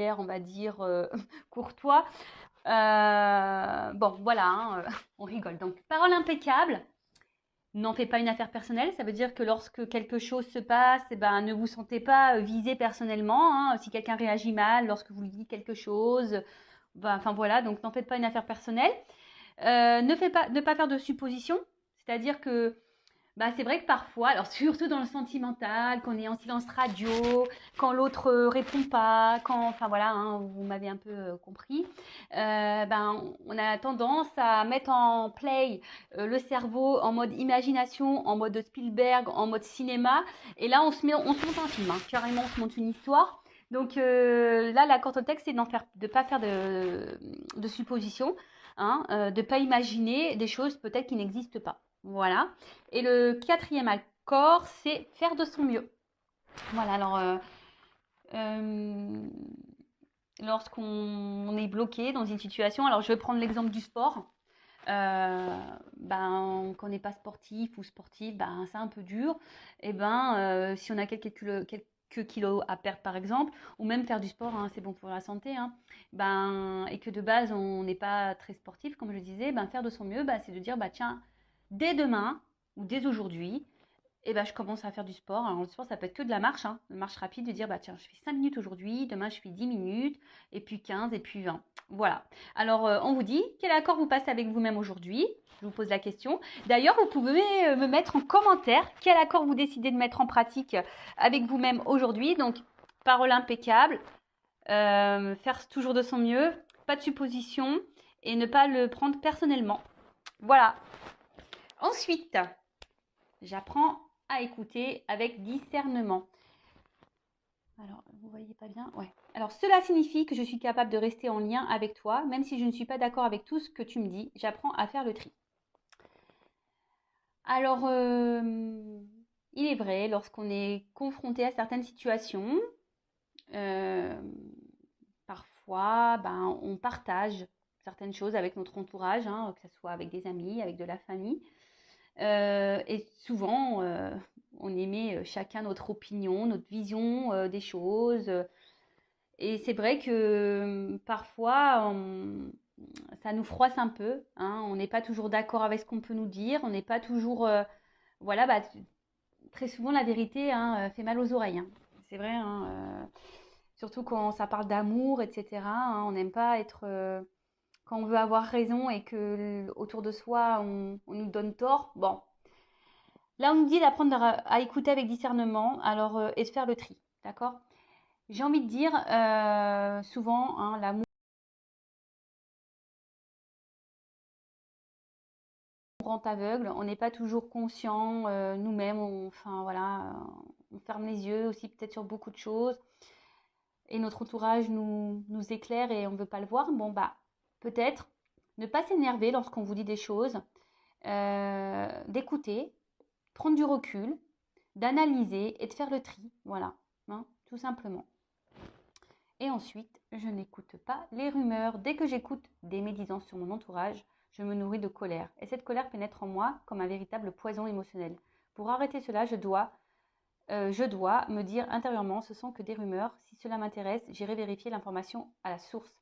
on va dire, courtois. Bon, voilà, hein, on rigole. Donc, parole impeccable. N'en faites pas une affaire personnelle. Ça veut dire que lorsque quelque chose se passe, eh ben, ne vous sentez pas visé personnellement, hein. Si quelqu'un réagit mal lorsque vous lui dites quelque chose, ben, enfin voilà, donc n'en faites pas une affaire personnelle. Ne pas faire de suppositions. C'est-à-dire que bah, c'est vrai que parfois, alors surtout dans le sentimental, quand on est en silence radio, quand l'autre répond pas, quand, enfin voilà, hein, vous m'avez un peu compris, ben, on a tendance à mettre en play le cerveau en mode imagination, en mode Spielberg, en mode cinéma, et là on se monte un film, hein, carrément on se monte une histoire. Donc là, la corde au texte, c'est de pas faire de suppositions, hein, de pas imaginer des choses peut-être qui n'existent pas. Voilà. Et le quatrième accord, c'est faire de son mieux. Voilà, alors euh, lorsqu'on est bloqué dans une situation, alors je vais prendre l'exemple du sport. Ben, quand on n'est pas sportif ou sportif, ben, c'est un peu dur. Et ben, si on a quelques kilos à perdre par exemple, ou même faire du sport, hein, c'est bon pour la santé, hein, ben, et que de base on n'est pas très sportif, comme je disais, ben, faire de son mieux, ben, c'est de dire, bah, tiens, dès demain ou dès aujourd'hui, et ben, je commence à faire du sport. Alors, le sport, ça peut être que de la marche, hein, une marche rapide, de dire, bah, tiens, je fais 5 minutes aujourd'hui, demain, je fais 10 minutes, et puis 15, et puis 20. Voilà. Alors, on vous dit, quel accord vous passez avec vous-même aujourd'hui? Je vous pose la question. D'ailleurs, vous pouvez me mettre en commentaire quel accord vous décidez de mettre en pratique avec vous-même aujourd'hui. Donc, parole impeccable, faire toujours de son mieux, pas de supposition, et ne pas le prendre personnellement. Voilà. Ensuite, j'apprends à écouter avec discernement. Alors, vous voyez pas bien? Ouais. Alors, cela signifie que je suis capable de rester en lien avec toi, même si je ne suis pas d'accord avec tout ce que tu me dis. J'apprends à faire le tri. Alors, il est vrai, lorsqu'on est confronté à certaines situations, euh, parfois, ben, on partage certaines choses avec notre entourage, hein, que ce soit avec des amis, avec de la famille. Et souvent, on émet chacun notre opinion, notre vision des choses. Et c'est vrai que parfois, ça nous froisse un peu, hein. On n'est pas toujours d'accord avec ce qu'on peut nous dire. On n'est pas toujours. Voilà, bah, très souvent, la vérité, hein, fait mal aux oreilles, hein. C'est vrai, hein, surtout quand ça parle d'amour, etc., hein. On n'aime pas être. Quand on veut avoir raison et que autour de soi, on nous donne tort. Bon, là, on nous dit d'apprendre à écouter avec discernement, alors et de faire le tri, d'accord? J'ai envie de dire, souvent, hein, l'amour rend aveugle. On n'est pas toujours conscient nous-mêmes. Enfin voilà, on ferme les yeux aussi peut-être sur beaucoup de choses. Et notre entourage nous éclaire et on ne veut pas le voir. Bon bah peut-être ne pas s'énerver lorsqu'on vous dit des choses, d'écouter, prendre du recul, d'analyser et de faire le tri. Voilà, hein, tout simplement. Et ensuite, je n'écoute pas les rumeurs. Dès que j'écoute des médisances sur mon entourage, je me nourris de colère. Et cette colère pénètre en moi comme un véritable poison émotionnel. Pour arrêter cela, je dois me dire intérieurement, ce sont que des rumeurs. Si cela m'intéresse, j'irai vérifier l'information à la source.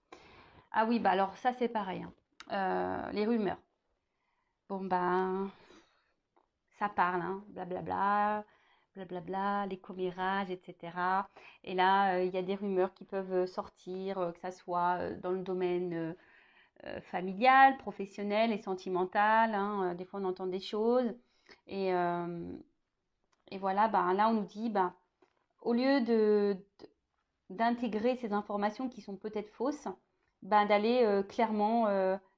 Ah oui, bah alors ça c'est pareil, hein. Les rumeurs. Bon ben, ça parle, hein, blablabla, blablabla, les commérages, etc. Et là, il y a des rumeurs qui peuvent sortir, que ça soit dans le domaine familial, professionnel et sentimental, hein. Des fois, on entend des choses. Et, euh, et voilà, bah, là, on nous dit, bah, au lieu d'intégrer ces informations qui sont peut-être fausses, bah, d'aller clairement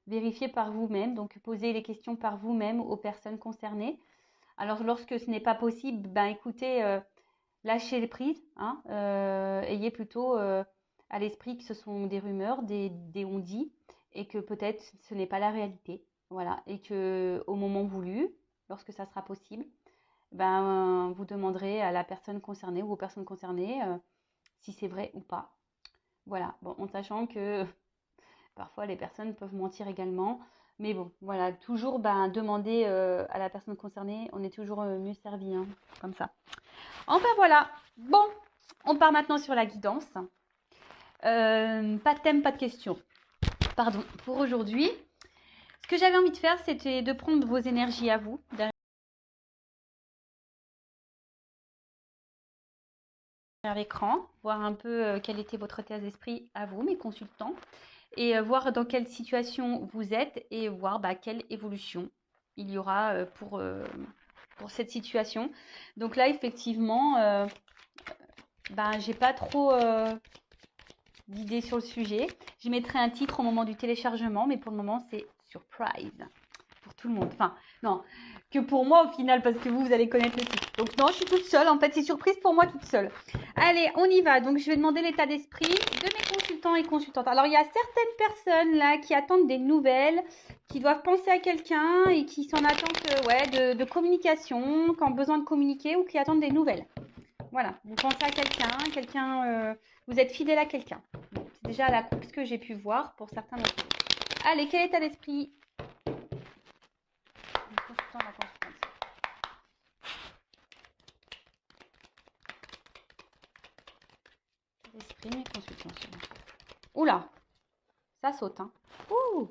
vérifier par vous-même, donc poser les questions par vous-même aux personnes concernées. Alors, lorsque ce n'est pas possible, ben écoutez, lâchez les prises, hein, ayez plutôt à l'esprit que ce sont des rumeurs, des on-dit, et que peut-être ce n'est pas la réalité. Voilà, et que au moment voulu, lorsque ça sera possible, ben vous demanderez à la personne concernée ou aux personnes concernées si c'est vrai ou pas. Voilà, bon, en sachant que parfois les personnes peuvent mentir également. Mais bon, voilà, toujours ben, demander à la personne concernée, on est toujours mieux servi, hein, comme ça. Enfin voilà, bon, on part maintenant sur la guidance. Pas de thème, pas de question. Pardon, pour aujourd'hui, ce que j'avais envie de faire, c'était de prendre vos énergies à vous, derrière l'écran, voir un peu quel était votre état d'esprit à vous, mes consultants, et voir dans quelle situation vous êtes et voir quelle évolution il y aura pour cette situation. Donc là, effectivement, j'ai pas trop d'idées sur le sujet. Je mettrai un titre au moment du téléchargement, mais pour le moment, c'est surprise pour tout le monde. Enfin, non, que pour moi au final, parce que vous allez connaître le titre. Donc non, je suis toute seule. En fait, c'est surprise pour moi toute seule. Allez, on y va. Donc, je vais demander l'état d'esprit de mes consultants et consultantes. Alors, il y a certaines personnes là qui attendent des nouvelles, qui doivent penser à quelqu'un et qui sont en attente de communication, qui ont besoin de communiquer ou qui attendent des nouvelles. Voilà, vous pensez à quelqu'un, vous êtes fidèle à quelqu'un. Bon, c'est déjà la coupe que j'ai pu voir pour certains d'entre vous. Allez, quel état d'esprit? L'esprit, mes consultants. Oula, ça saute, hein. Ouh.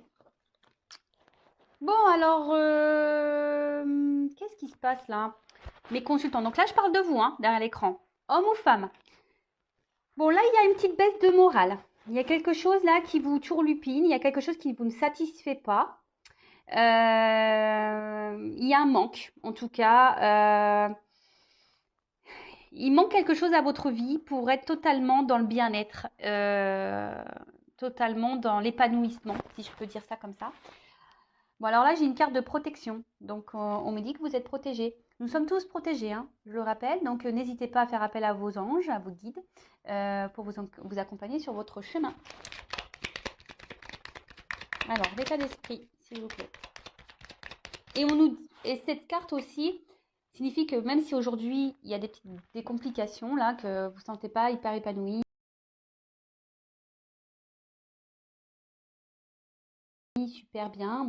Bon, alors, qu'est-ce qui se passe là? Mes consultants. Donc là, je parle de vous, hein, derrière l'écran. Homme ou femme? Bon, là, il y a une petite baisse de morale. Il y a quelque chose là qui vous turlupine. Il y a quelque chose qui vous ne satisfait pas. Il y a un manque, en tout cas. Il manque quelque chose à votre vie pour être totalement dans le bien-être, totalement dans l'épanouissement, si je peux dire ça comme ça. Bon, alors là, j'ai une carte de protection. Donc, on me dit que vous êtes protégés. Nous sommes tous protégés, hein, je le rappelle. Donc, n'hésitez pas à faire appel à vos anges, à vos guides, pour vous accompagner sur votre chemin. Alors, l'état d'esprit, s'il vous plaît. Et cette carte aussi signifie que même si aujourd'hui, il y a des complications, là, que vous ne sentez pas hyper épanoui, super bien,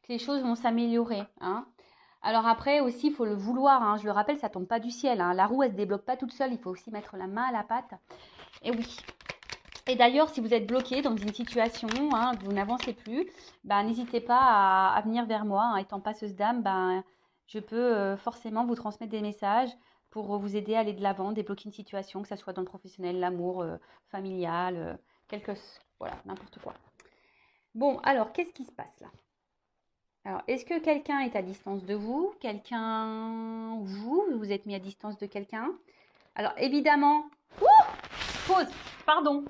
que les choses vont s'améliorer, hein. Alors après aussi, il faut le vouloir, hein. Je le rappelle, ça tombe pas du ciel, hein. La roue, elle se débloque pas toute seule. Il faut aussi mettre la main à la pâte. Et oui. Et d'ailleurs, si vous êtes bloqué dans une situation, hein, que vous n'avancez plus, n'hésitez pas à venir vers moi, hein. Étant passeuse d'âme, je peux forcément vous transmettre des messages pour vous aider à aller de l'avant, débloquer une situation, que ce soit dans le professionnel, l'amour, familial, voilà, n'importe quoi. Bon, alors, qu'est-ce qui se passe là? Alors, est-ce que quelqu'un est à distance de vous? Vous êtes mis à distance de quelqu'un? Alors, évidemment, pause, pardon.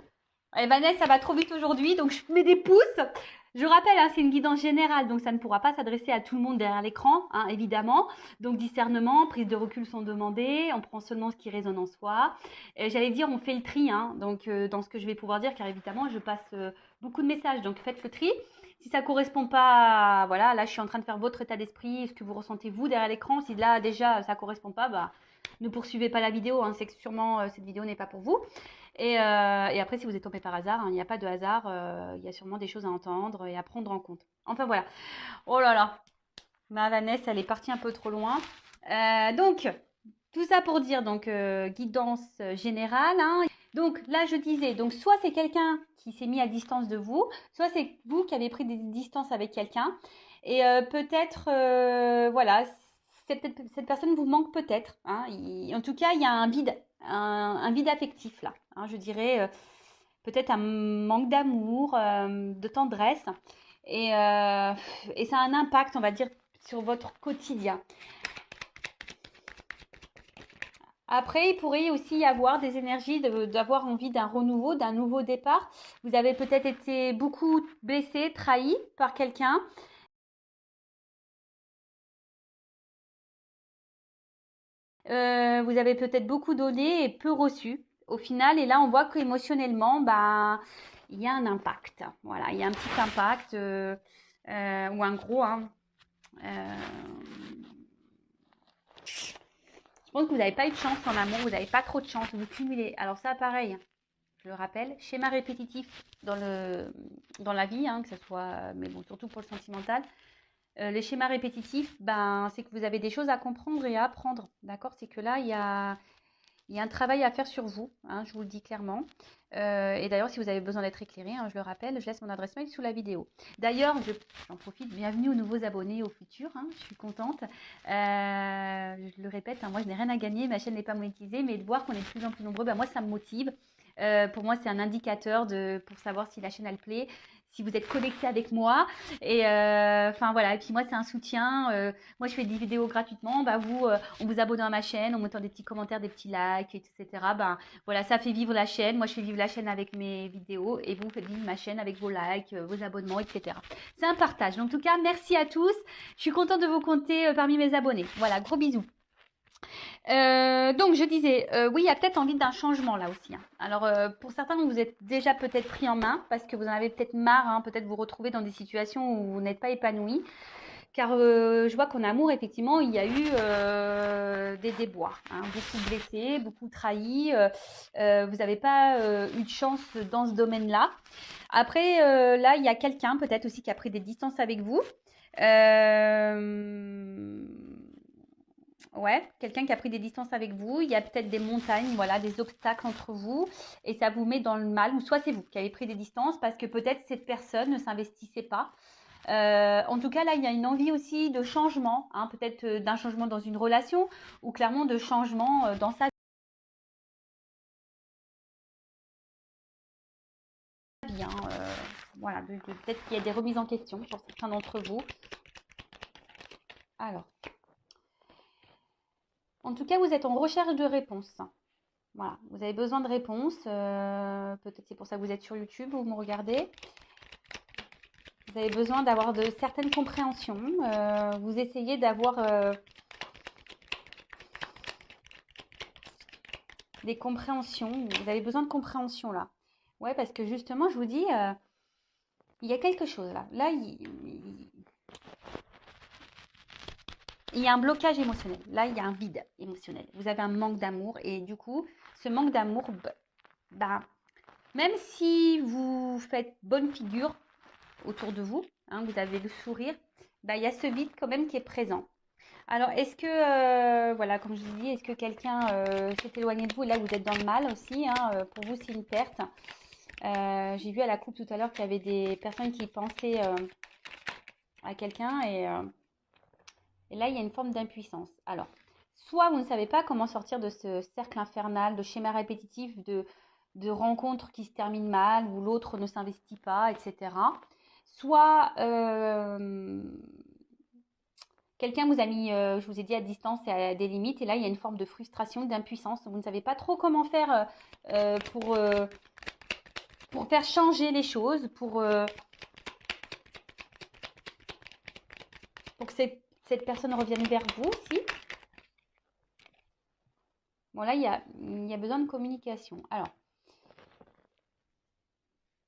Vanessa, ça va trop vite aujourd'hui, donc je mets des pouces. Je rappelle, hein, c'est une guidance générale, donc ça ne pourra pas s'adresser à tout le monde derrière l'écran, hein, évidemment. Donc, discernement, prise de recul sont demandées. On prend seulement ce qui résonne en soi. J'allais dire, on fait le tri, hein, donc dans ce que je vais pouvoir dire, car évidemment, je passe beaucoup de messages, donc faites le tri. Si ça ne correspond pas, voilà, là, je suis en train de faire votre état d'esprit, ce que vous ressentez vous derrière l'écran. Si là, déjà, ça ne correspond pas, ne poursuivez pas la vidéo, hein, c'est que sûrement cette vidéo n'est pas pour vous. Et après, si vous êtes tombé par hasard, hein, il n'y a pas de hasard, il y a sûrement des choses à entendre et à prendre en compte. Enfin voilà. Oh là là, ma Vanessa, elle est partie un peu trop loin. Donc, tout ça pour dire, donc, guidance générale, hein. Donc là, je disais, donc soit c'est quelqu'un qui s'est mis à distance de vous, soit c'est vous qui avez pris des distances avec quelqu'un. Et peut-être, voilà, cette personne vous manque peut-être, hein. En tout cas, il y a un vide affectif là, hein, je dirais peut-être un manque d'amour, de tendresse. Et, et ça a un impact, on va dire, sur votre quotidien. Après, il pourrait aussi y avoir des énergies d'avoir envie d'un renouveau, d'un nouveau départ. Vous avez peut-être été beaucoup blessé, trahi par quelqu'un. Vous avez peut-être beaucoup donné et peu reçu au final. Et là, on voit qu'émotionnellement, il y a un impact. Voilà, il y a un petit impact ou un gros, hein. Je pense que vous n'avez pas eu de chance en amour, vous n'avez pas trop de chance, vous cumulez. Alors ça, pareil, je le rappelle, schéma répétitif dans la vie, hein, que ce soit, mais bon, surtout pour le sentimental. Les schémas répétitifs, c'est que vous avez des choses à comprendre et à apprendre, d'accord? C'est que là, il y a Il y a un travail à faire sur vous, hein, je vous le dis clairement. Et d'ailleurs, si vous avez besoin d'être éclairé, hein, je le rappelle, je laisse mon adresse mail sous la vidéo. D'ailleurs, j'en profite, bienvenue aux nouveaux abonnés au futur, hein, je suis contente. Je le répète, hein, moi je n'ai rien à gagner, ma chaîne n'est pas monétisée, mais de voir qu'on est de plus en plus nombreux, bah, moi ça me motive. Pour moi, c'est un indicateur pour savoir si la chaîne elle plaît, si vous êtes connecté avec moi. Et enfin voilà, et puis moi c'est un soutien. Moi je fais des vidéos gratuitement, bah, vous, en vous abonnant à ma chaîne, en mettant des petits commentaires, des petits likes, etc. Ben, voilà, ça fait vivre la chaîne. Moi je fais vivre la chaîne avec mes vidéos et vous faites vivre ma chaîne avec vos likes, vos abonnements, etc. C'est un partage. Donc, en tout cas, merci à tous. Je suis contente de vous compter parmi mes abonnés. Voilà, gros bisous. Donc je disais, oui, il y a peut-être envie d'un changement là aussi, hein. Alors pour certains, vous êtes déjà peut-être pris en main parce que vous en avez peut-être marre, hein, peut-être vous retrouver dans des situations où vous n'êtes pas épanoui. Car je vois qu'en amour, effectivement, il y a eu des déboires, hein, beaucoup blessés, beaucoup trahis. Vous n'avez pas eu de chance dans ce domaine-là. Après, là, il y a quelqu'un peut-être aussi qui a pris des distances avec vous. Ouais, quelqu'un qui a pris des distances avec vous. Il y a peut-être des montagnes, voilà, des obstacles entre vous. Et ça vous met dans le mal. Ou soit c'est vous qui avez pris des distances parce que peut-être cette personne ne s'investissait pas. En tout cas, là, il y a une envie aussi de changement, hein, peut-être d'un changement dans une relation ou clairement de changement dans sa vie, hein, voilà, peut-être qu'il y a des remises en question pour certains d'entre vous. Alors, en tout cas, vous êtes en recherche de réponses. Voilà, vous avez besoin de réponses. Peut-être c'est pour ça que vous êtes sur YouTube, vous me regardez. Vous avez besoin d'avoir de certaines compréhensions. Vous essayez d'avoir des compréhensions. Vous avez besoin de compréhension là. Ouais, parce que justement, je vous dis, il y a quelque chose là. Là, il y a un blocage émotionnel. Là, il y a un vide émotionnel. Vous avez un manque d'amour et du coup, ce manque d'amour, bah, même si vous faites bonne figure autour de vous, hein, vous avez le sourire, bah, il y a ce vide quand même qui est présent. Alors, est-ce que, voilà, comme je vous dis, est-ce que quelqu'un s'est éloigné de vous et là, vous êtes dans le mal aussi, hein, pour vous, c'est une perte. J'ai vu à la coupe tout à l'heure qu'il y avait des personnes qui pensaient à quelqu'un et là, il y a une forme d'impuissance. Alors, soit vous ne savez pas comment sortir de ce cercle infernal, de schéma répétitif, de rencontres qui se terminent mal, où l'autre ne s'investit pas, etc. Soit quelqu'un vous a mis, je vous ai dit, à distance et à des limites, et là, il y a une forme de frustration, d'impuissance. Vous ne savez pas trop comment faire pour faire changer les choses, pour que cette personne revienne vers vous aussi. Bon, là, il y a besoin de communication. Alors,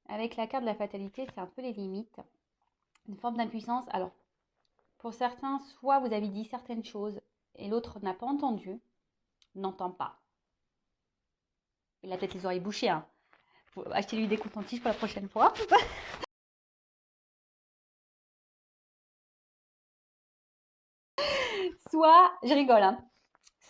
avec la carte de la fatalité, c'est un peu les limites. Une forme d'impuissance. Alors, pour certains, soit vous avez dit certaines choses et l'autre n'a pas entendu, n'entend pas. Il a peut-être les oreilles bouchées, hein. Faut acheter lui des coton-tiges pour la prochaine fois. Soit, je rigole, hein.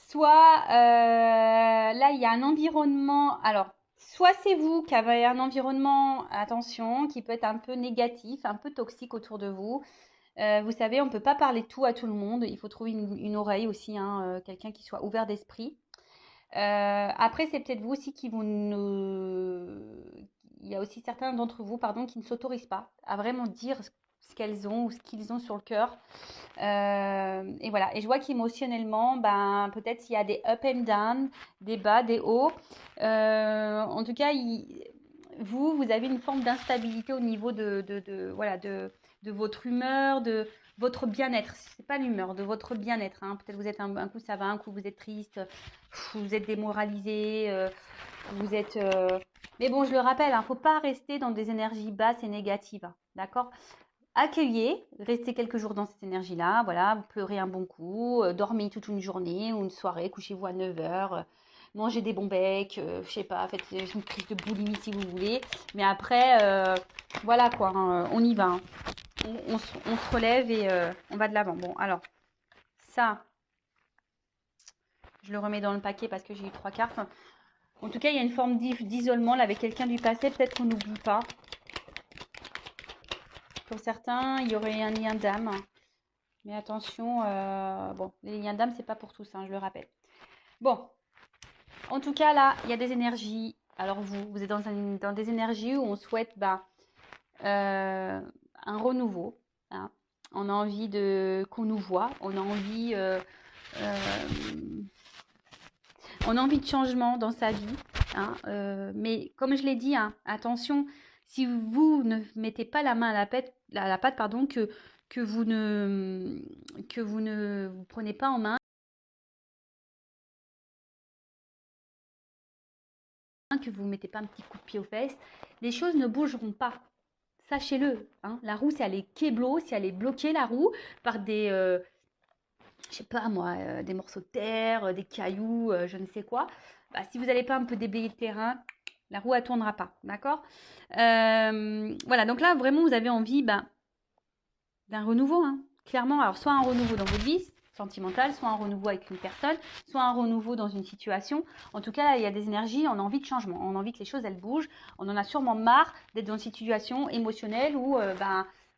Soit, là, il y a un environnement. Alors, soit c'est vous qui avez un environnement, attention, qui peut être un peu négatif, un peu toxique autour de vous. Vous savez, on ne peut pas parler tout à tout le monde. Il faut trouver une oreille aussi, hein, quelqu'un qui soit ouvert d'esprit. Après, c'est peut-être vous aussi qui vous Il y a aussi certains d'entre vous, pardon, qui ne s'autorisent pas à vraiment dire ce qu'elles ont ou ce qu'ils ont sur le cœur. Et voilà. Et je vois qu'émotionnellement, ben, peut-être il y a des up and down, des bas, des hauts. En tout cas, vous avez une forme d'instabilité au niveau voilà, de votre humeur, de votre bien-être. C'est pas l'humeur, de votre bien-être, hein. Peut-être vous êtes un coup ça va, un coup vous êtes triste, vous êtes démoralisé, vous êtes. Mais bon, je le rappelle, hein, faut pas rester dans des énergies basses et négatives, hein, d'accord? Accueillez, restez quelques jours dans cette énergie-là, voilà, vous pleurez un bon coup, dormez toute une journée ou une soirée, couchez-vous à 9h, mangez des bons becs, je sais pas, faites une crise de boulimie si vous voulez, mais après, voilà quoi, hein, on y va, hein. On se relève et on va de l'avant. Bon, alors, ça, je le remets dans le paquet parce que j'ai eu 3 cartes. En tout cas, il y a une forme d'isolement là avec quelqu'un du passé. Peut-être qu'on n'oublie pas. Pour certains, il y aurait un lien d'âme. Mais attention, bon, les liens d'âme, c'est pas pour tous, hein, je le rappelle. Bon, en tout cas, là, il y a des énergies. Alors, vous êtes dans des énergies où on souhaite un renouveau. Hein. On a envie qu'on nous voit. On a envie de changement dans sa vie. Hein, mais comme je l'ai dit, hein, attention, si vous ne mettez pas la main à la pâte, pardon, que vous ne vous prenez pas en main, que vous ne mettez pas un petit coup de pied aux fesses, les choses ne bougeront pas. Sachez-le. Hein, la roue, si elle est kéblo, si elle est bloquée, la roue, par des, je sais pas moi, des morceaux de terre, des cailloux, je ne sais quoi, bah, si vous n'allez pas un peu déblayer le terrain, la roue, elle tournera pas. D'accord. Voilà, donc là, vraiment, vous avez envie d'un renouveau. Hein, clairement, alors soit un renouveau dans votre vie sentimentale, soit un renouveau avec une personne, soit un renouveau dans une situation. En tout cas, là, il y a des énergies, on a envie de changement, on a envie que les choses, elles bougent. On en a sûrement marre d'être dans une situation émotionnelle ou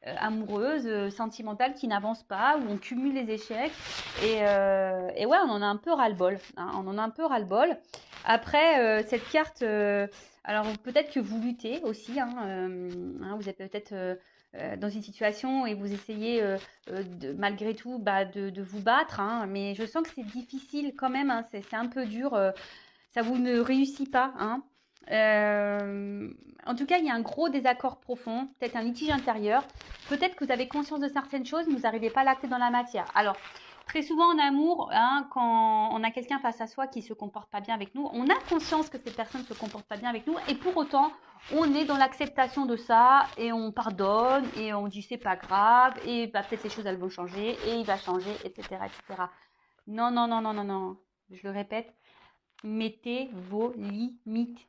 amoureuse, sentimentale qui n'avance pas, où on cumule les échecs. Et ouais, on en a un peu ras-le-bol. Hein, on en a un peu ras-le-bol. Après, cette carte, alors peut-être que vous luttez aussi. Vous êtes peut-être dans une situation et vous essayez malgré tout de vous battre. Hein, mais je sens que c'est difficile quand même. Hein, c'est un peu dur. Ça vous ne réussit pas. Hein. En tout cas, il y a un gros désaccord profond, peut-être un litige intérieur. Peut-être que vous avez conscience de certaines choses, mais vous n'arrivez pas à l'acter dans la matière. Alors, très souvent en amour, hein, quand on a quelqu'un face à soi qui ne se comporte pas bien avec nous, on a conscience que cette personne ne se comporte pas bien avec nous et pour autant, on est dans l'acceptation de ça et on pardonne et on dit c'est pas grave et peut-être les choses elles vont changer et il va changer, etc., etc. Non, non, non, non, non, non. Je le répète, mettez vos limites.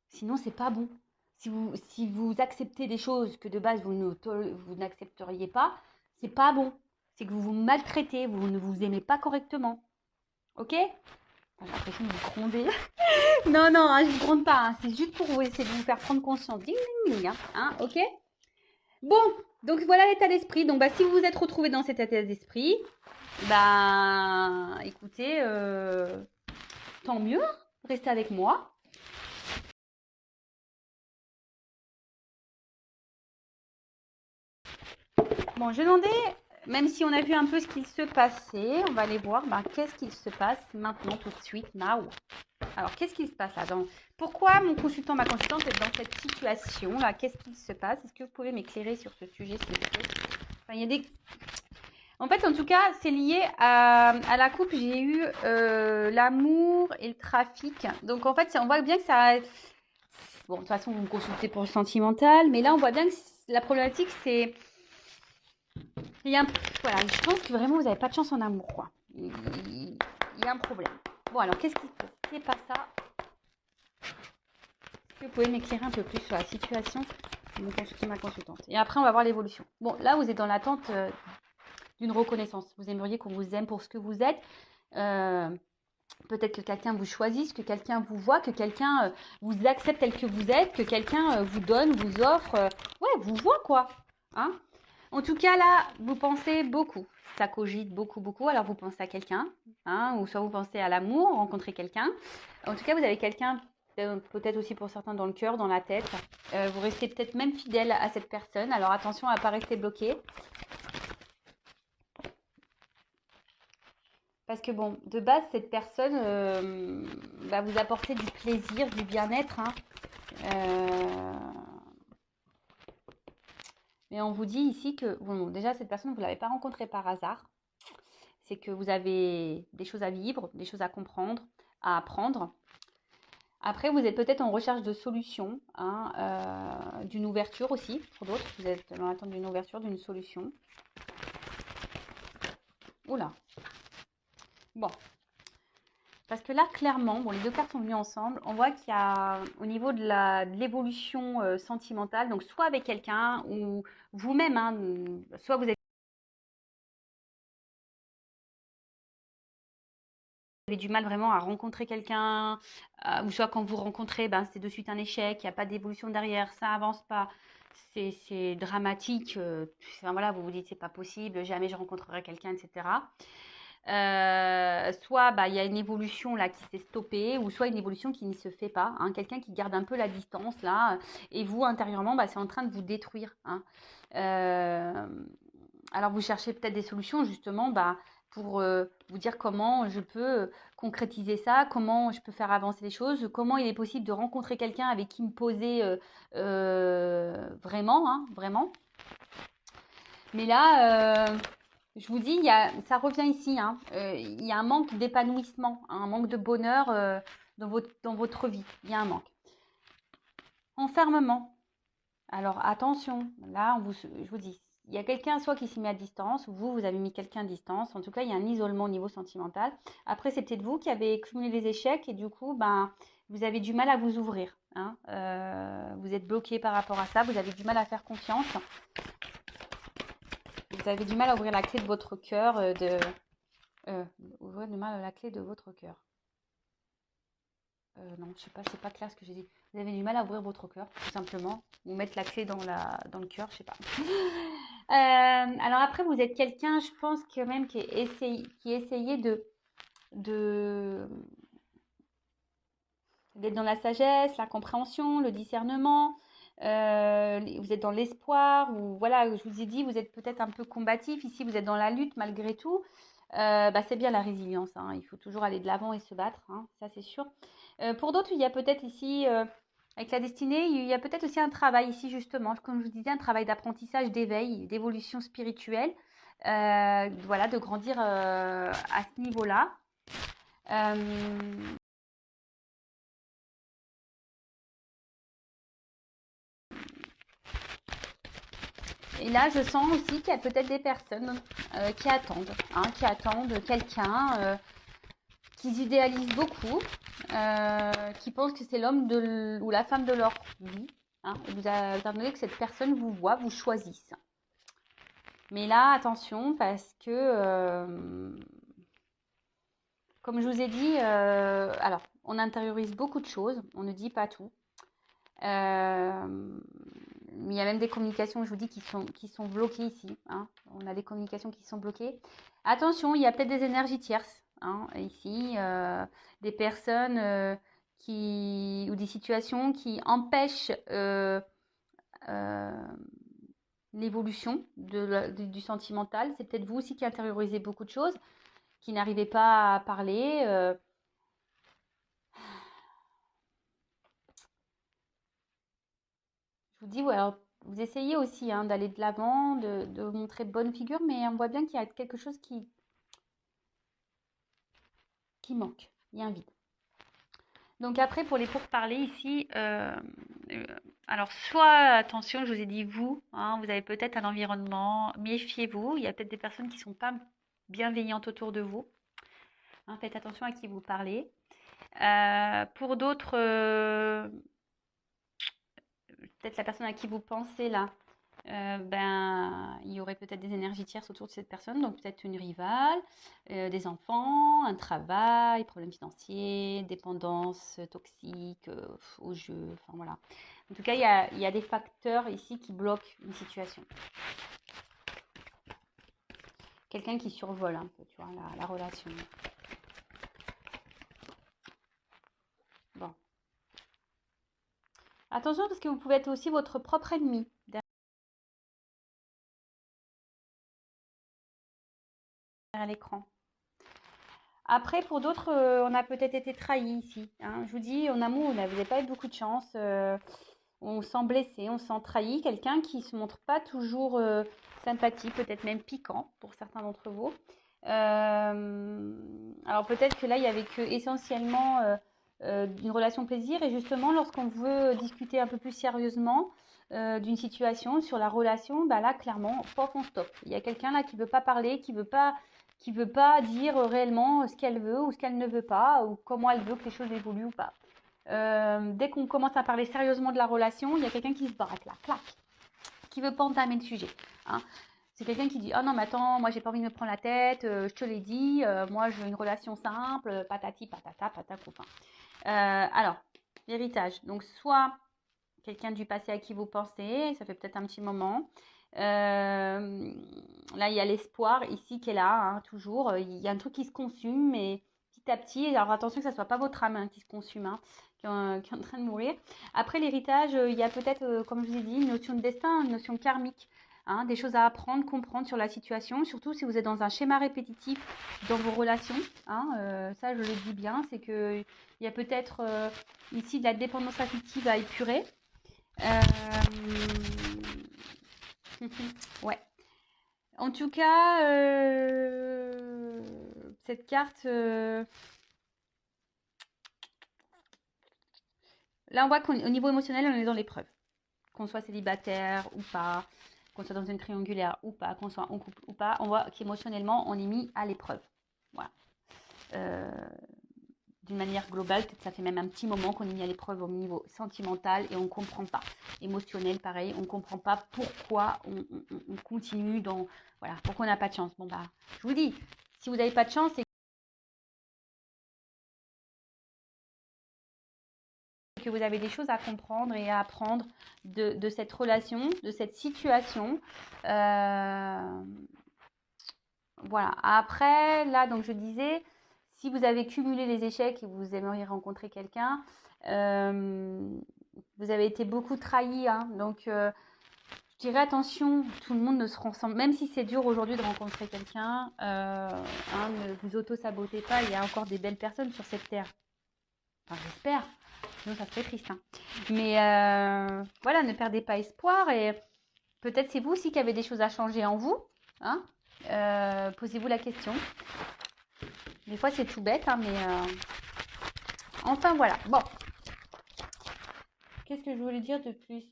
Sinon, c'est pas bon. Si vous acceptez des choses que de base vous n'accepteriez pas, c'est pas bon. C'est que vous vous maltraitez, vous ne vous aimez pas correctement. Ok? J'ai l'impression de vous gronder. Non, non, hein, je ne vous gronde pas. Hein. C'est juste pour vous essayer de vous faire prendre conscience. Ding, ding, ding. Hein, ok? Bon, donc voilà l'état d'esprit. Donc, si vous vous êtes retrouvé dans cet état d'esprit, écoutez, tant mieux. Restez avec moi. Bon, je demandais, même si on a vu un peu ce qu'il se passait, on va aller voir qu'est-ce qu'il se passe maintenant, tout de suite, now. Alors, qu'est-ce qui se passe là Pourquoi mon consultant, ma consultante est dans cette situation-là? Qu'est-ce qu'il se passe? Est-ce que vous pouvez m'éclairer sur ce sujet, s'il vous plaît? Enfin, il y a des... En fait, en tout cas, c'est lié à la coupe. J'ai eu l'amour et le trafic. Donc, en fait, on voit bien que ça... Bon, de toute façon, vous me consultez pour le sentimental. Mais là, on voit bien que la problématique, c'est... Voilà, je pense que vraiment, vous n'avez pas de chance en amour, quoi. Il y a un problème. Bon, alors, qu'est-ce qui se passe? C'est pas ça. Est-ce que vous pouvez m'éclairer un peu plus sur la situation de consulter ma consultante? Et après, on va voir l'évolution. Bon, là, vous êtes dans l'attente d'une reconnaissance. Vous aimeriez qu'on vous aime pour ce que vous êtes. Peut-être que quelqu'un vous choisisse, que quelqu'un vous voit, que quelqu'un vous accepte tel que vous êtes, que quelqu'un vous donne, vous offre. Ouais, vous voit, quoi. Hein? En tout cas, là, vous pensez beaucoup. Ça cogite beaucoup, beaucoup. Alors, vous pensez à quelqu'un, hein, ou soit vous pensez à l'amour, rencontrer quelqu'un. En tout cas, vous avez quelqu'un, peut-être aussi pour certains dans le cœur, dans la tête. Vous restez peut-être même fidèle à cette personne. Alors, attention à ne pas rester bloqué. Parce que, bon, de base, cette personne va vous apporter du plaisir, du bien-être. Hein. Mais on vous dit ici que, bon, déjà, cette personne, vous ne l'avez pas rencontrée par hasard. C'est que vous avez des choses à vivre, des choses à comprendre, à apprendre. Après, vous êtes peut-être en recherche de solutions, hein, d'une ouverture aussi, pour d'autres. Vous êtes dans l'attente d'une ouverture, d'une solution. Oula. Bon. Parce que là, clairement, bon, les deux cartes sont venues ensemble. On voit qu'il y a, au niveau de l'évolution sentimentale, donc soit avec quelqu'un ou vous-même, hein, soit vous êtes avez du mal vraiment à rencontrer quelqu'un, ou soit quand vous rencontrez, ben, c'est de suite un échec, il n'y a pas d'évolution derrière, ça avance pas, c'est dramatique. Enfin, voilà, vous vous dites c'est pas possible, jamais je rencontrerai quelqu'un, etc. Soit bah, il y a une évolution là qui s'est stoppée, ou soit une évolution qui ne se fait pas, hein, quelqu'un qui garde un peu la distance là, et vous intérieurement, bah, c'est en train de vous détruire, hein. Euh, alors vous cherchez peut-être des solutions justement bah, pour vous dire comment je peux concrétiser ça, comment je peux faire avancer les choses, comment il est possible de rencontrer quelqu'un avec qui me poser vraiment, hein, vraiment. Mais là, je vous dis, ça revient ici, hein, il y a un manque d'épanouissement, hein, un manque de bonheur dans votre vie. Il y a un manque. Enfermement. Alors attention, là, je vous dis, il y a quelqu'un soit qui s'est mis à distance, ou vous avez mis quelqu'un à distance. En tout cas, il y a un isolement au niveau sentimental. Après, c'est peut-être vous qui avez cumulé les échecs et du coup, ben, vous avez du mal à vous ouvrir, hein. Vous êtes bloqué par rapport à ça, vous avez du mal à faire confiance. Vous avez du mal à ouvrir la clé de votre cœur, ouvrir du mal à la clé de votre cœur. Non, je sais pas, c'est pas clair ce que j'ai dit. Vous avez du mal à ouvrir votre cœur, tout simplement. Ou mettre la clé dans le cœur, je sais pas. Alors après, vous êtes quelqu'un, je pense quand même qui essayait d'être dans la sagesse, la compréhension, le discernement. Vous êtes dans l'espoir, ou voilà, je vous ai dit, vous êtes peut-être un peu combatif. Ici, vous êtes dans la lutte malgré tout. Bah, c'est bien la résilience, hein. Il faut toujours aller de l'avant et se battre, hein, ça c'est sûr. Pour d'autres, il y a peut-être ici, avec la destinée, il y a peut-être aussi un travail ici justement, comme je vous disais, un travail d'apprentissage, d'éveil, d'évolution spirituelle. Voilà, de grandir à ce niveau-là. Et là, je sens aussi qu'il y a peut-être des personnes qui attendent, hein, qui attendent quelqu'un, qu'ils idéalisent beaucoup, qui pensent que c'est l'homme ou la femme de leur vie, hein, et vous attendez que cette personne vous voit, vous choisisse. Mais là, attention, parce que, comme je vous ai dit, alors, on intériorise beaucoup de choses, on ne dit pas tout. Il y a même des communications, je vous dis, qui sont bloquées ici, hein. On a des communications qui sont bloquées. Attention, il y a peut-être des énergies tierces, hein, ici, des personnes ou des situations qui empêchent l'évolution du sentimental. C'est peut-être vous aussi qui intériorisez beaucoup de choses, qui n'arrivez pas à parler. Je vous dis, ouais, alors, vous essayez aussi, hein, d'aller de l'avant, de montrer bonne figure, mais on voit bien qu'il y a quelque chose qui manque. Il y a un vide. Donc après, pour les pourparlers ici, alors soit, attention, je vous ai dit vous, hein, vous avez peut-être un environnement, méfiez-vous, il y a peut-être des personnes qui ne sont pas bienveillantes autour de vous, hein, faites attention à qui vous parlez. Pour d'autres, peut-être la personne à qui vous pensez là, ben, il y aurait peut-être des énergies tierces autour de cette personne, donc peut-être une rivale, des enfants, un travail, problèmes financiers, dépendance toxique au jeu, enfin voilà. En tout cas, il y a des facteurs ici qui bloquent une situation. Quelqu'un qui survole un peu, tu vois, la relation. Bon. Attention parce que vous pouvez être aussi votre propre ennemi derrière l'écran. Après, pour d'autres, on a peut-être été trahi ici, hein. Je vous dis, en amour, vous n'avez pas eu beaucoup de chance. On sent blessé, on sent trahi. Quelqu'un qui se montre pas toujours sympathique, peut-être même piquant pour certains d'entre vous. Alors peut-être que là, il y avait que essentiellement une relation plaisir. Et justement, lorsqu'on veut discuter un peu plus sérieusement d'une situation sur la relation, bah là, clairement, on stop. Il y a quelqu'un là qui veut pas parler, qui veut pas dire réellement ce qu'elle veut ou ce qu'elle ne veut pas, ou comment elle veut que les choses évoluent ou pas. Dès qu'on commence à parler sérieusement de la relation, il y a quelqu'un qui se braque là, clac, qui veut pas entamer le sujet, hein. C'est quelqu'un qui dit, oh non, mais attends, moi, j'ai pas envie de me prendre la tête, je te l'ai dit, moi, je veux une relation simple, patati, patata, patacoupa. Alors, l'héritage. Donc, soit quelqu'un du passé à qui vous pensez, ça fait peut-être un petit moment. Là, il y a l'espoir ici qui est là, hein, toujours. Il y a un truc qui se consume, mais petit à petit. Alors attention que ça ne soit pas votre âme, hein, qui se consume, hein, qui est en train de mourir. Après l'héritage, il y a peut-être, comme je vous ai dit, une notion de destin, une notion karmique. Hein, des choses à apprendre, comprendre sur la situation, surtout si vous êtes dans un schéma répétitif dans vos relations. Hein, ça, je le dis bien, c'est qu'il y a peut-être ici de la dépendance affective à épurer. Ouais. En tout cas, cette carte, là on voit qu'au niveau émotionnel, on est dans l'épreuve. Qu'on soit célibataire ou pas, qu'on soit dans une triangulaire ou pas, qu'on soit en couple ou pas, on voit qu'émotionnellement, on est mis à l'épreuve. Voilà. D'une manière globale, peut-être ça fait même un petit moment qu'on est mis à l'épreuve au niveau sentimental et on ne comprend pas. Émotionnel, pareil, on ne comprend pas pourquoi on continue dans... Voilà, pourquoi on n'a pas de chance. Bon, bah, je vous dis, si vous n'avez pas de chance, c'est que vous avez des choses à comprendre et à apprendre de cette relation, de cette situation. Voilà. Après, là, donc je disais, si vous avez cumulé les échecs et vous aimeriez rencontrer quelqu'un, vous avez été beaucoup trahi, hein, donc je dirais attention, tout le monde ne se ressemble, même si c'est dur aujourd'hui de rencontrer quelqu'un, ne vous auto-sabotez pas, il y a encore des belles personnes sur cette terre. Enfin, j'espère, sinon ça serait triste. Hein. Mais voilà, ne perdez pas espoir et peut-être c'est vous aussi qui avez des choses à changer en vous. Hein. Posez-vous la question. Des fois c'est tout bête, hein, mais enfin voilà. Bon. Qu'est-ce que je voulais dire de plus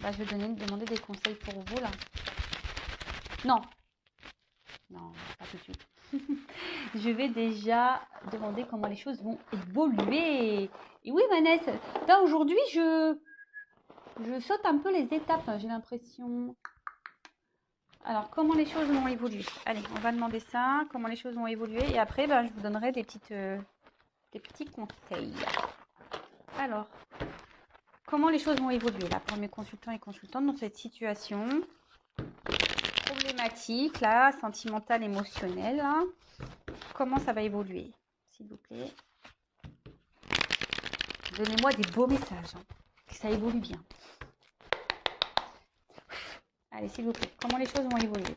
bah, je vais demander des conseils pour vous là. Non, pas tout de suite. Je vais déjà demander comment les choses vont évoluer. Et oui, Vanessa, là aujourd'hui, je saute un peu les étapes, j'ai l'impression. Alors, comment les choses vont évoluer? Allez, on va demander ça, comment les choses vont évoluer. Et après, ben, je vous donnerai des petits conseils. Alors, comment les choses vont évoluer là pour mes consultants et consultantes dans cette situation problématique, là, sentimentale, émotionnelle, là. Comment ça va évoluer, s'il vous plaît? Donnez-moi des beaux messages, hein, que ça évolue bien. Allez, s'il vous plaît, comment les choses vont évoluer?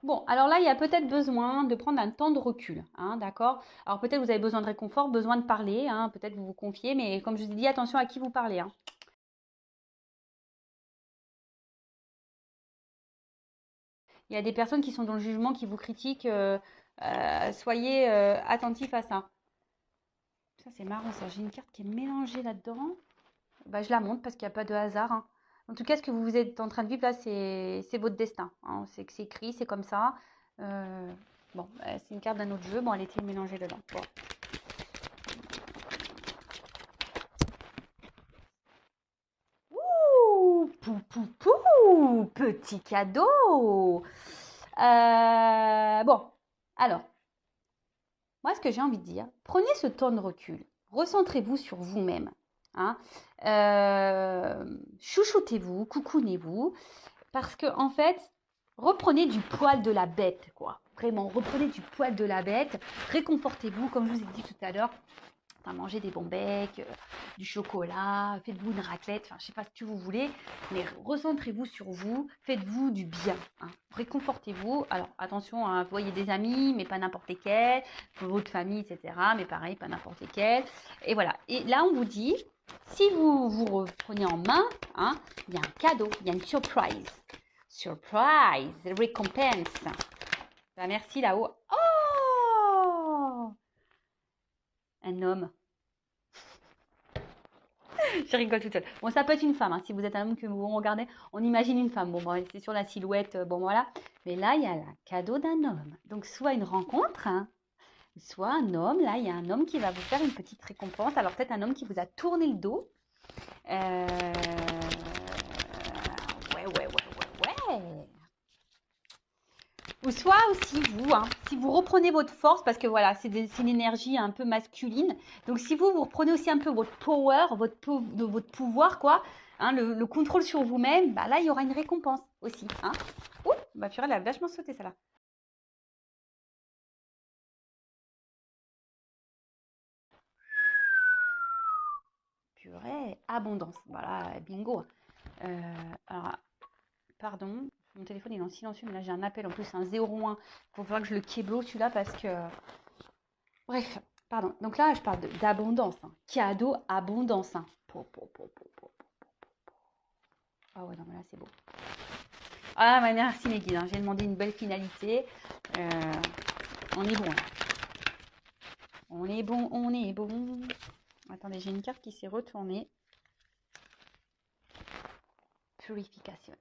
Bon, alors là, il y a peut-être besoin de prendre un temps de recul, hein, d'accord? Alors peut-être vous avez besoin de réconfort, besoin de parler, hein, peut-être vous vous confiez, mais comme je vous ai dit, attention à qui vous parlez, hein. Il y a des personnes qui sont dans le jugement, qui vous critiquent, soyez attentifs à ça. Ça, c'est marrant, ça. J'ai une carte qui est mélangée là-dedans. Bah, je la montre parce qu'il n'y a pas de hasard. Hein. En tout cas, ce que vous êtes en train de vivre là, c'est votre destin. Hein. C'est que c'est écrit, c'est comme ça. Bon, c'est une carte d'un autre jeu. Bon, elle était mélangée dedans. Bon. Ouh, pou, petit cadeau. Bon, alors, moi, ce que j'ai envie de dire, prenez ce temps de recul. Recentrez-vous sur vous-même. Hein. Chouchoutez-vous, coucounez-vous. Parce que, en fait, reprenez du poil de la bête, quoi. Vraiment, reprenez du poil de la bête. Réconfortez-vous, comme je vous ai dit tout à l'heure. Enfin, mangez des bons becs, du chocolat, faites-vous une raclette, enfin, je sais pas ce que vous voulez, mais recentrez-vous sur vous, faites-vous du bien, hein. Réconfortez-vous. Alors, attention, hein, voyez des amis, mais pas n'importe lesquels, votre famille, etc., mais pareil, pas n'importe lesquels. Et voilà. Et là, on vous dit, si vous vous reprenez en main, hein, il y a un cadeau, il y a une surprise. Surprise, récompense. Ben, merci là-haut. Oh, un homme. Je rigole toute seule. Bon, ça peut être une femme, hein. Si vous êtes un homme que vous regardez, on imagine une femme. Bon, c'est sur la silhouette, bon voilà. Mais là, il y a le cadeau d'un homme. Donc, soit une rencontre, hein, soit un homme. Là, il y a un homme qui va vous faire une petite récompense. Alors, peut-être un homme qui vous a tourné le dos. Ouais, ouais, ouais, ouais, ouais. Ou soit aussi vous, hein, si vous reprenez votre force, parce que voilà, c'est une énergie un peu masculine. Donc si vous reprenez aussi un peu votre power, votre pouvoir, quoi, hein, le contrôle sur vous-même, bah là, il y aura une récompense aussi. Hein. Ouh, bah purée, elle a vachement sauté, celle-là. Purée, abondance. Voilà, bingo. Alors, pardon, mon téléphone il est en silencieux, mais là j'ai un appel en plus, un 01. Il faut falloir que je le kéblo celui-là parce que. Bref, pardon. Donc là, je parle d'abondance. Hein. Cadeau, abondance. Hein. Ah ouais, non, mais là, c'est beau. Ah, ouais, merci les guides. Hein. J'ai demandé une belle finalité. On est bon, là. On est bon, on est bon. Attendez, j'ai une carte qui s'est retournée. Purification.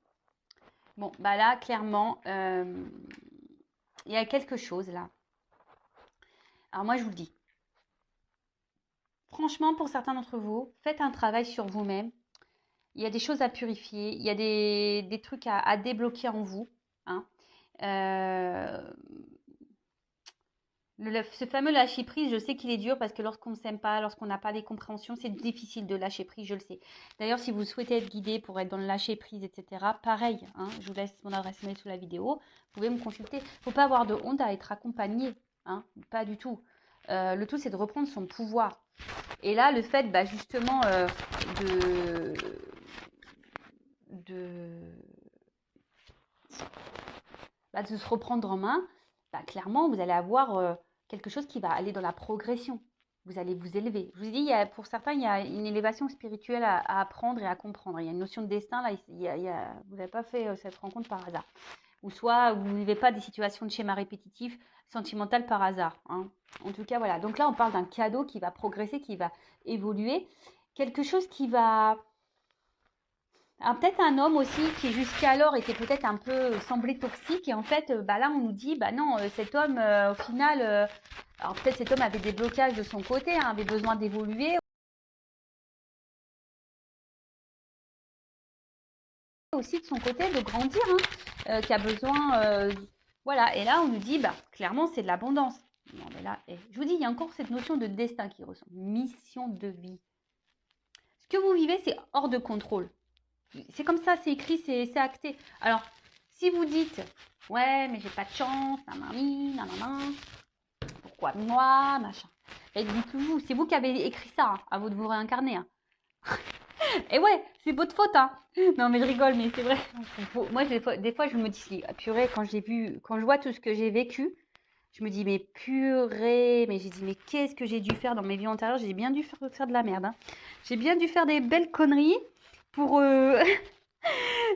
Bon, bah là, clairement, il y a quelque chose, là. Alors moi, je vous le dis. Franchement, pour certains d'entre vous, faites un travail sur vous-même. Il y a des choses à purifier, il y a des trucs à débloquer en vous. Hein. Ce fameux lâcher prise, je sais qu'il est dur parce que lorsqu'on ne s'aime pas, lorsqu'on n'a pas des compréhensions, c'est difficile de lâcher prise, je le sais. D'ailleurs, si vous souhaitez être guidé pour être dans le lâcher prise, etc., pareil, hein, je vous laisse mon adresse mail sous la vidéo, vous pouvez me consulter. Il ne faut pas avoir de honte à être accompagné, hein, pas du tout. Le tout, c'est de reprendre son pouvoir. Et là, le fait, bah, justement, de se reprendre en main, bah, clairement, vous allez avoir quelque chose qui va aller dans la progression. Vous allez vous élever. Je vous dis, pour certains, il y a une élévation spirituelle à apprendre et à comprendre. Il y a une notion de destin, là, vous n'avez pas fait cette rencontre par hasard. Ou soit vous ne vivez pas des situations de schéma répétitif, sentimental par hasard. Hein. En tout cas, voilà. Donc là, on parle d'un cadeau qui va progresser, qui va évoluer. Quelque chose qui va peut-être un homme aussi qui jusqu'alors était peut-être un peu semblé toxique et en fait bah là on nous dit bah non cet homme au final alors peut-être cet homme avait des blocages de son côté hein, avait besoin d'évoluer aussi de son côté de grandir hein, qui a besoin voilà et là on nous dit bah clairement c'est de l'abondance non mais là je vous dis il y a encore cette notion de destin qui ressort mission de vie ce que vous vivez c'est hors de contrôle. C'est comme ça, c'est écrit, c'est acté. Alors, si vous dites, ouais, mais j'ai pas de chance, nanani, nanana, pourquoi moi, machin. Et dites-vous, c'est vous qui avez écrit ça, hein, à vous de vous réincarner. Hein. Et ouais, c'est votre faute. Hein. Non, mais je rigole, mais c'est vrai. Moi, des fois, je me dis, purée, quand je vois tout ce que j'ai vécu, je me dis, mais purée, mais j'ai dit, mais qu'est-ce que j'ai dû faire dans mes vies antérieures? J'ai bien dû faire de la merde. Hein. J'ai bien dû faire des belles conneries pour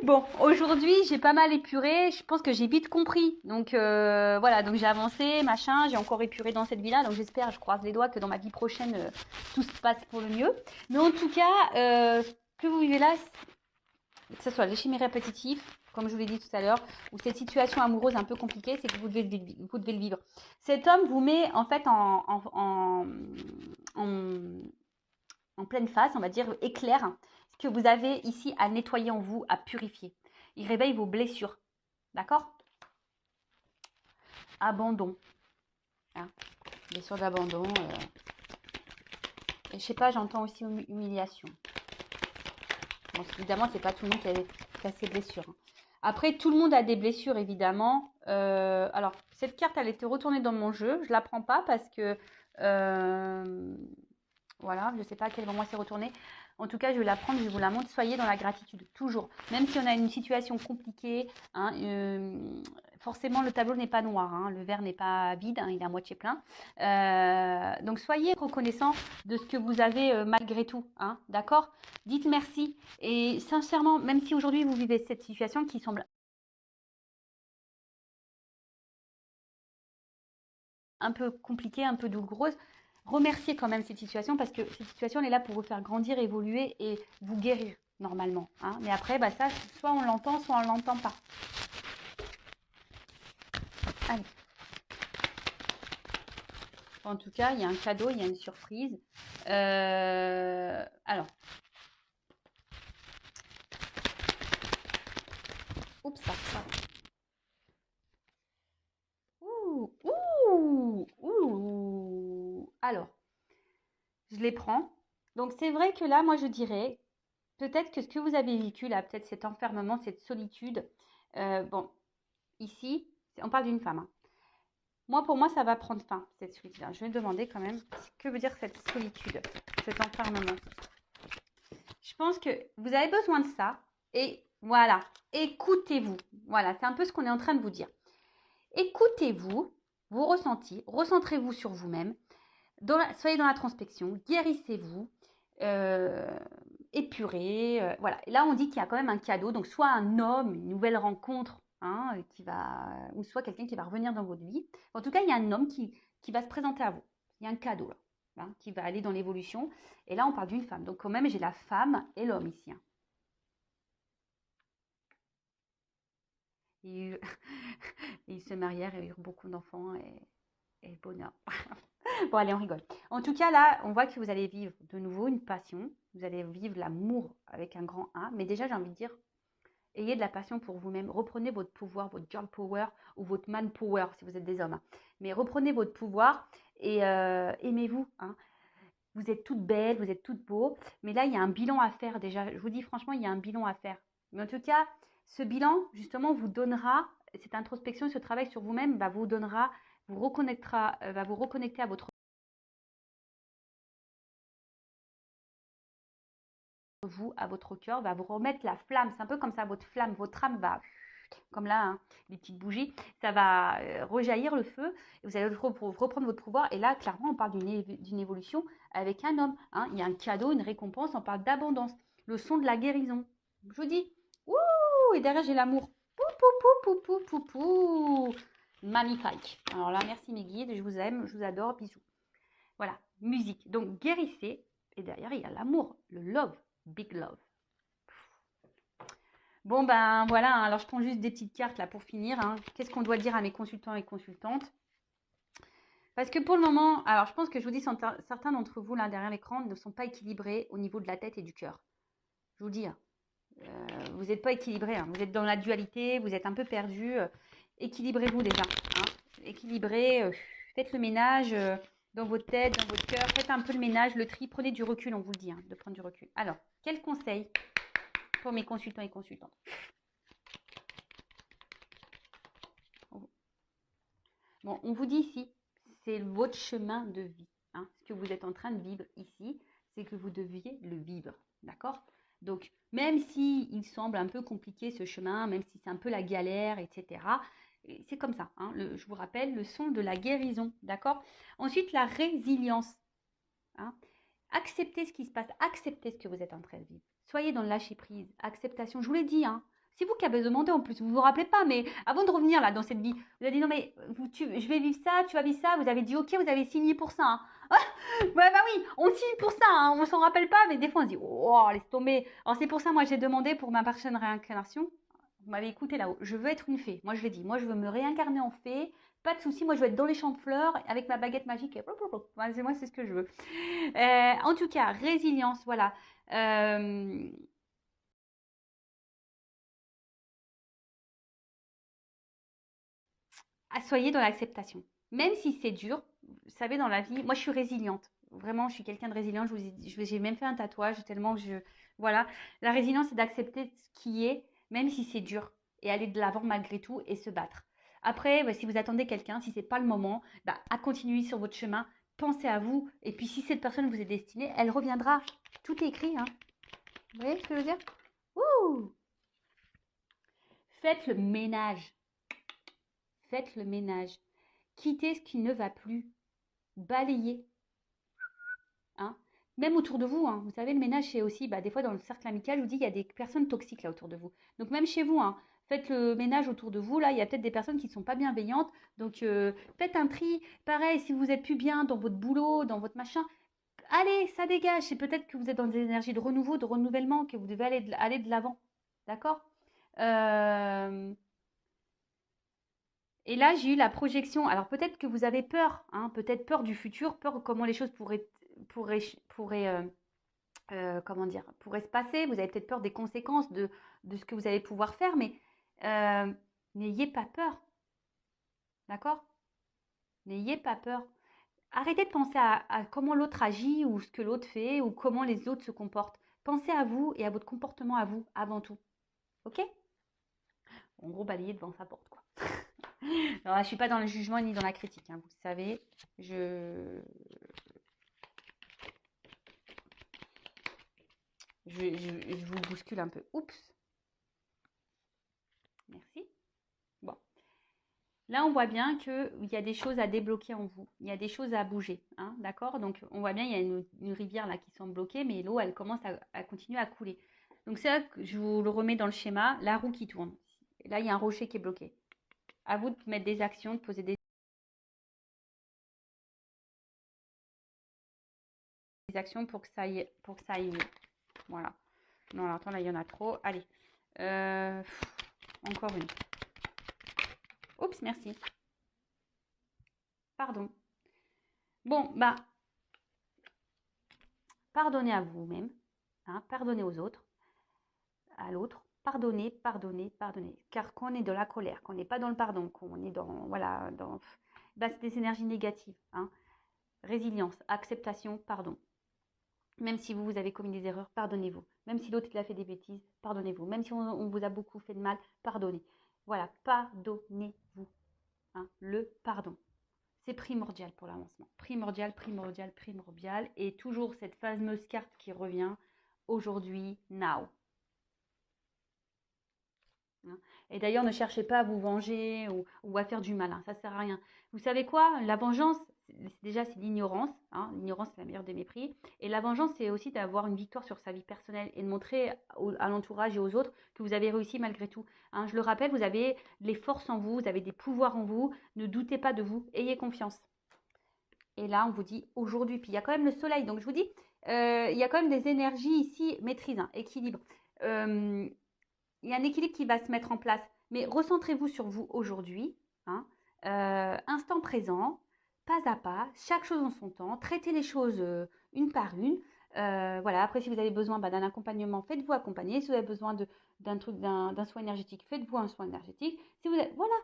Bon, aujourd'hui, j'ai pas mal épuré. Je pense que j'ai vite compris. Donc voilà, donc j'ai avancé, machin. J'ai encore épuré dans cette vie-là. Donc j'espère, je croise les doigts que dans ma vie prochaine, tout se passe pour le mieux. Mais en tout cas, ce que vous vivez là, que ce soit les schémas répétitifs, comme je vous l'ai dit tout à l'heure, ou cette situation amoureuse un peu compliquée, c'est que vous devez le vivre. Cet homme vous met en fait en pleine face, on va dire, éclaire ce que vous avez ici à nettoyer en vous, à purifier. Il réveille vos blessures. D'accord? Abandon. Hein, blessure d'abandon. Et je sais pas, j'entends aussi humiliation. Bon, évidemment, c'est pas tout le monde qui a ces blessures. Hein. Après, tout le monde a des blessures, évidemment. Alors, cette carte, elle était retournée dans mon jeu. Je ne la prends pas parce que... voilà, je ne sais pas à quel moment c'est retourné. En tout cas, je vais la prendre, je vous la montre. Soyez dans la gratitude, toujours. Même si on a une situation compliquée, hein, forcément, le tableau n'est pas noir. Hein, le verre n'est pas vide, hein, il est à moitié plein. Donc, soyez reconnaissants de ce que vous avez malgré tout. Hein, d'accord? Dites merci. Et sincèrement, même si aujourd'hui, vous vivez cette situation qui semble un peu compliquée, un peu douloureuse, remerciez quand même cette situation parce que cette situation, elle est là pour vous faire grandir, évoluer et vous guérir normalement. Hein. Mais après, bah, ça, soit on l'entend, soit on ne l'entend pas. Allez. En tout cas, il y a un cadeau, il y a une surprise. Alors. Oups, ça. Ouh. Alors, je les prends. Donc, c'est vrai que là, moi, je dirais, peut-être que ce que vous avez vécu, là, peut-être cet enfermement, cette solitude, bon, ici, on parle d'une femme. Hein. Moi, pour moi, ça va prendre fin, cette solitude. Je vais demander quand même, que veut dire cette solitude, cet enfermement. Je pense que vous avez besoin de ça. Et voilà, écoutez-vous. Voilà, c'est un peu ce qu'on est en train de vous dire. Écoutez-vous, vos ressentis, recentrez-vous sur vous-même, soyez dans l'introspection, guérissez-vous, épurez. Voilà. Et là, on dit qu'il y a quand même un cadeau, donc soit un homme, une nouvelle rencontre, hein, ou soit quelqu'un qui va revenir dans votre vie. En tout cas, il y a un homme qui va se présenter à vous. Il y a un cadeau là, hein, qui va aller dans l'évolution. Et là, on parle d'une femme. Donc quand même, j'ai la femme et l'homme ici. Hein. Ils, ils se marièrent et eurent beaucoup d'enfants et bonheur. Bon, allez, on rigole. En tout cas, là, on voit que vous allez vivre de nouveau une passion. Vous allez vivre l'amour avec un grand A. Mais déjà, j'ai envie de dire, ayez de la passion pour vous-même. Reprenez votre pouvoir, votre girl power ou votre man power si vous êtes des hommes. Hein. Mais reprenez votre pouvoir et aimez-vous. Hein. Vous êtes toutes belles, vous êtes toutes beaux. Mais là, il y a un bilan à faire déjà. Je vous dis franchement, il y a un bilan à faire. Mais en tout cas, ce bilan, justement, vous donnera, cette introspection, ce travail sur vous-même, vous donnera, vous reconnectera, va vous reconnecter à votre vous, à votre cœur, va vous remettre la flamme. C'est un peu comme ça, votre flamme, votre âme va, comme là, hein, les petites bougies, ça va rejaillir le feu. Et vous allez reprendre votre pouvoir. Et là, clairement, on parle d'une évolution avec un homme. Hein. Il y a un cadeau, une récompense, on parle d'abondance. Le son de la guérison. Je vous dis, ouh, et derrière, j'ai l'amour. Pou, pou, pou, pou, pou, pou, pou. Magnifique. Alors là, merci mes guides, je vous aime, je vous adore, bisous. Voilà, musique. Donc, guérissez. Et derrière, il y a l'amour, le love. Big love. Bon, ben voilà, alors je prends juste des petites cartes là pour finir. Hein. Qu'est-ce qu'on doit dire à mes consultants et consultantes? Parce que pour le moment, alors je pense que je vous dis, certains d'entre vous là derrière l'écran ne sont pas équilibrés au niveau de la tête et du cœur. Je vous dis, vous n'êtes pas équilibrés. Hein. Vous êtes dans la dualité, vous êtes un peu perdus. Équilibrez-vous déjà. Hein. Équilibrez, faites le ménage dans votre tête, dans votre cœur. Faites un peu le ménage, le tri. Prenez du recul, on vous le dit, hein, de prendre du recul. Alors, quel conseil pour mes consultants et consultantes? Bon, on vous dit ici, c'est votre chemin de vie. Hein. Ce que vous êtes en train de vivre ici, c'est que vous deviez le vivre. D'accord? Donc, même si il semble un peu compliqué ce chemin, même si c'est un peu la galère, etc., c'est comme ça. Hein. Je vous rappelle, le son de la guérison. D'accord? Ensuite, la résilience. Hein. Acceptez ce qui se passe. Acceptez ce que vous êtes en train de vivre. Soyez dans le lâcher-prise. Acceptation. Je vous l'ai dit, hein. C'est vous qui avez demandé en plus, vous ne vous rappelez pas, mais avant de revenir là dans cette vie, vous avez dit non mais je vais vivre ça, tu vas vivre ça, vous avez dit ok, vous avez signé pour ça. Hein. Ouais, bah oui, on signe pour ça, hein. On s'en rappelle pas, mais des fois on se dit oh, laisse tomber. Alors c'est pour ça, moi j'ai demandé pour ma prochaine réincarnation, vous m'avez écouté là-haut, je veux être une fée, moi je l'ai dit, moi je veux me réincarner en fée, pas de souci, moi je veux être dans les champs de fleurs avec ma baguette magique, et moi c'est ce que je veux. En tout cas, résilience, voilà. Soyez dans l'acceptation. Même si c'est dur, vous savez, dans la vie, moi je suis résiliente. Vraiment, je suis quelqu'un de résilient. Je vous ai dit, j'ai même fait un tatouage tellement que je. Voilà. La résilience, c'est d'accepter ce qui est, même si c'est dur, et aller de l'avant malgré tout et se battre. Après, si vous attendez quelqu'un, si ce n'est pas le moment, à continuer sur votre chemin, pensez à vous. Et puis, si cette personne vous est destinée, elle reviendra. Tout est écrit. Hein. Vous voyez ce que je veux dire? Ouh. Faites le ménage. Faites le ménage. Quittez ce qui ne va plus. Balayez. Hein. Même autour de vous, hein. Vous savez, le ménage, c'est aussi, des fois dans le cercle amical, je vous dis, il y a des personnes toxiques là autour de vous. Donc même chez vous, hein, Faites le ménage autour de vous. Là, il y a peut-être des personnes qui ne sont pas bienveillantes. Donc, faites un tri. Pareil, si vous êtes plus bien dans votre boulot, dans votre machin, allez, ça dégage. C'est peut-être que vous êtes dans des énergies de renouveau, de renouvellement, que vous devez aller de l'avant. D'accord. Et là, j'ai eu la projection. Alors peut-être que vous avez peur, hein, peut-être peur du futur, peur de comment les choses pourraient, pourraient, comment dire, pourraient se passer. Vous avez peut-être peur des conséquences de ce que vous allez pouvoir faire, mais n'ayez pas peur, d'accord? N'ayez pas peur. Arrêtez de penser à comment l'autre agit ou ce que l'autre fait ou comment les autres se comportent. Pensez à vous et à votre comportement à vous avant tout, ok? En gros, balayer devant sa porte, quoi. Alors là, je ne suis pas dans le jugement ni dans la critique, hein, vous le savez. Je vous bouscule un peu. Oups. Merci. Bon. Là, on voit bien qu'il y a des choses à débloquer en vous. Il y a des choses à bouger. Hein, d'accord. Donc, on voit bien, il y a une rivière là qui semble bloquée, mais l'eau, elle commence à continuer à couler. Donc, c'est là que je vous le remets dans le schéma. La roue qui tourne. Et là, il y a un rocher qui est bloqué. À vous de mettre des actions, de poser des actions pour que ça aille mieux. Voilà. Non, alors attends, là, il y en a trop. Allez. Encore une. Oups, merci. Pardon. Bon, bah, pardonnez à vous-même. Hein, pardonnez aux autres. À l'autre. Pardonnez, pardonnez, pardonnez. Car quand on est dans la colère, qu'on n'est pas dans le pardon, qu'on est dans, voilà, bah, c'est des énergies négatives. Hein. Résilience, acceptation, pardon. Même si vous avez commis des erreurs, pardonnez-vous. Même si l'autre il a fait des bêtises, pardonnez-vous. Même si on vous a beaucoup fait de mal, pardonnez. Voilà, pardonnez-vous. Hein, le pardon. C'est primordial pour l'avancement. Primordial, primordial, primordial. Et toujours cette fameuse carte qui revient aujourd'hui, now. Hein. Et d'ailleurs, ne cherchez pas à vous venger ou à faire du malin. Ça ne sert à rien. Vous savez quoi? La vengeance, déjà, c'est l'ignorance. Hein. L'ignorance, c'est la meilleure des mépris. Et la vengeance, c'est aussi d'avoir une victoire sur sa vie personnelle et de montrer à l'entourage et aux autres que vous avez réussi malgré tout. Hein. Je le rappelle, vous avez les forces en vous, vous avez des pouvoirs en vous. Ne doutez pas de vous. Ayez confiance. Et là, on vous dit aujourd'hui. Puis il y a quand même le soleil. Donc je vous dis, il y a quand même des énergies ici, maîtrise, hein, équilibre. Il y a un équilibre qui va se mettre en place. Mais recentrez-vous sur vous aujourd'hui. Hein, instant présent, pas à pas, chaque chose en son temps. Traitez les choses une par une. Voilà. Après, si vous avez besoin d'un accompagnement, faites-vous accompagner. Si vous avez besoin d'un soin énergétique, faites-vous un soin énergétique. Si vous avez, voilà,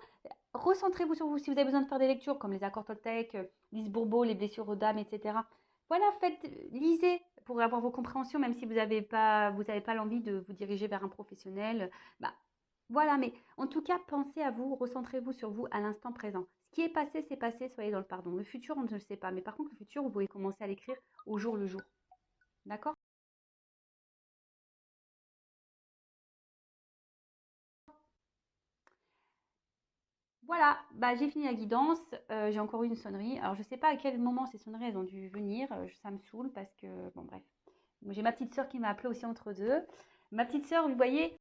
recentrez-vous sur vous. Si vous avez besoin de faire des lectures comme les accords Toltec, Lise Bourbeau, les blessures aux dames, etc. Voilà, lisez pour avoir vos compréhensions, même si vous n'avez pas l'envie de vous diriger vers un professionnel. Bah, voilà, mais en tout cas, pensez à vous, recentrez-vous sur vous à l'instant présent. Ce qui est passé, c'est passé, soyez dans le pardon. Le futur, on ne le sait pas. Mais par contre, le futur, vous pouvez commencer à l'écrire au jour le jour. D'accord? Voilà, bah, j'ai fini la guidance. J'ai encore eu une sonnerie. Alors, je ne sais pas à quel moment ces sonneries, elles ont dû venir. Ça me saoule parce que, bon, bref. J'ai ma petite sœur qui m'a appelé aussi entre deux. Ma petite sœur, vous voyez,